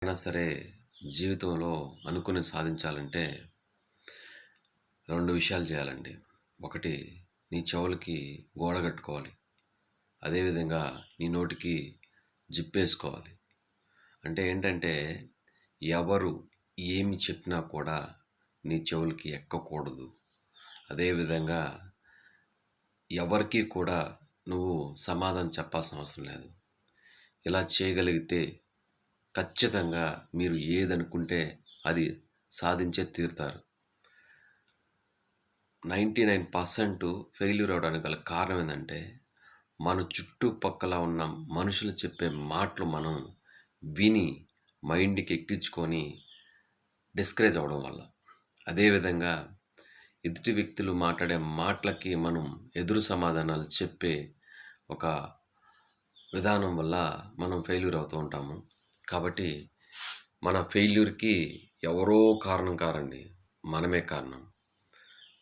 అయినా సరే జీవితంలో అనుకున్నది సాధించాలంటే 2 విషయాలు చేయాలండి. ఒకటి, నీ చెవులకి గోడ కట్టుకోవాలి. అదేవిధంగా నీ నోటికి జిప్పేసుకోవాలి. అంటే ఏంటంటే, ఎవరు ఏమి చెప్పినా కూడా నీ చెవులకి ఎక్కకూడదు. అదేవిధంగా ఎవరికీ కూడా నువ్వు సమాధానం చెప్పాల్సిన అవసరం లేదు. ఇలా చేయగలిగితే ఖచ్చితంగా మీరు ఏదనుకుంటే అది సాధించే తీరుతారు. 99% ఫెయిల్యూర్ అవ్వడానికి గల కారణం ఏందంటే, మన చుట్టుపక్కల ఉన్న మనుషులు చెప్పే మాటలు మనం విని మైండ్‌కి ఎక్కించుకొని డిస్కరేజ్ అవ్వడం వల్ల. అదేవిధంగా ఎదుటి వ్యక్తులు మాట్లాడే మాటలకి మనం ఎదురు సమాధానాలు చెప్పే ఒక విధానం వల్ల మనం ఫెయిల్యూర్ అవుతూ ఉంటాము. కాబట్టి మన ఫెయిల్యూర్‌కి ఎవరో కారణం కారండి. మనమే కారణం.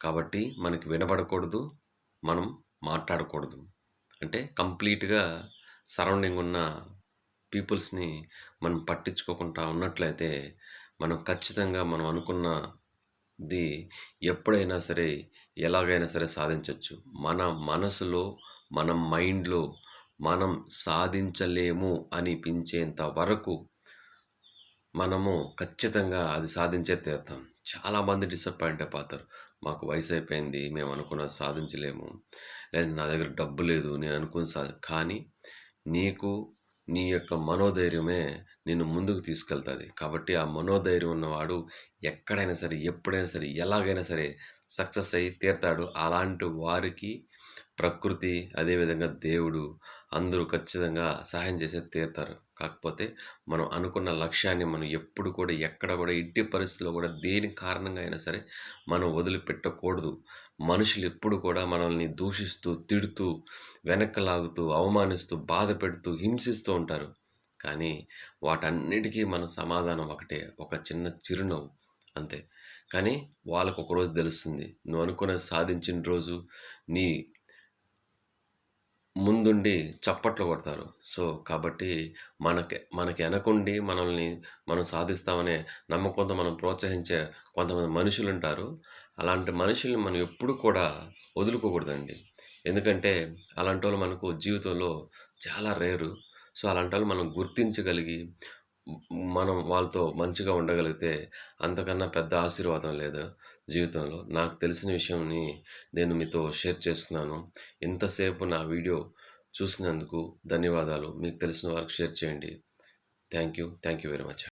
కాబట్టి మనకి వినబడకూడదు. మనం మాట్లాడకూడదు. అంటే కంప్లీట్‌గా సరౌండింగ్ ఉన్న పీపుల్స్‌ని మనం పట్టించుకోకుండా ఉన్నట్లయితే, మనం ఖచ్చితంగా మనం అనుకున్నది ఎప్పుడైనా సరే, ఎలాగైనా సరే సాధించొచ్చు. మన మనసులో, మన మైండ్‌లో మనం సాధించలేము అనిపించేంత వరకు మనము ఖచ్చితంగా అది సాధించే తీరుతాం. చాలామంది డిసప్పాయింట్ అయిపోతారు. మాకు వయసైపోయింది. మేము అనుకున్నది సాధించలేము. లేదా నా దగ్గర డబ్బు లేదు. నేను అనుకున్నది కానీ నీకు నీ యొక్క మనోధైర్యమే నిన్ను ముందుకు తీసుకెళ్తది. కాబట్టి ఆ మనోధైర్యం ఉన్నవాడు ఎక్కడైనా సరే, ఎప్పుడైనా సరే, ఎలాగైనా సరే సక్సెస్ అయ్యి తీరుతాడు. అలాంటి వారికి ప్రకృతి, అదేవిధంగా దేవుడు అందరూ ఖచ్చితంగా సహాయం చేసే తీరుతారు. కాకపోతే మనం అనుకున్న లక్ష్యాన్ని మనం ఎప్పుడు కూడా, ఎక్కడ కూడా, ఎట్టి పరిస్థితిలో కూడా దేని కారణంగా అయినా సరే మనం వదిలిపెట్టకూడదు. మనుషులు ఎప్పుడు కూడా మనల్ని దూషిస్తూ, తిడుతూ, వెనక్కి లాగుతూ, అవమానిస్తూ, బాధ పెడుతూ, హింసిస్తూ ఉంటారు. కానీ వాటన్నిటికీ మన సమాధానం ఒకటే. ఒక చిన్న చిరునవ్వు అంతే. కానీ వాళ్ళకు ఒకరోజు తెలుస్తుంది. నువ్వు అనుకున్నది సాధించిన రోజు నీ ముందుండి చప్పట్లు కొడతారు. సో, కాబట్టి మనకి ఎనకుండి మనల్ని మనం సాధిస్తామనే నమ్మకంతో మనం ప్రోత్సహించే కొంతమంది మనుషులుంటారు. అలాంటి మనుషుల్ని మనం ఎప్పుడు కూడా వదులుకోకూడదండి. ఎందుకంటే అలాంటోళ్ళు మనకు జీవితంలో చాలా రేరు. సో, అలాంటోళ్ళు మనం గుర్తించగలిగి మనం వాళ్ళతో మంచిగా ఉండగలిగితే అంతకన్నా పెద్ద ఆశీర్వాదం లేదు జీవితంలో. నాకు తెలిసిన విషయంని నేను మీతో షేర్ చేసుకున్నాను. ఇంతసేపు నా వీడియో చూసినందుకు ధన్యవాదాలు. మీకు తెలిసిన వారికి షేర్ చేయండి. Thank you. Thank you very much.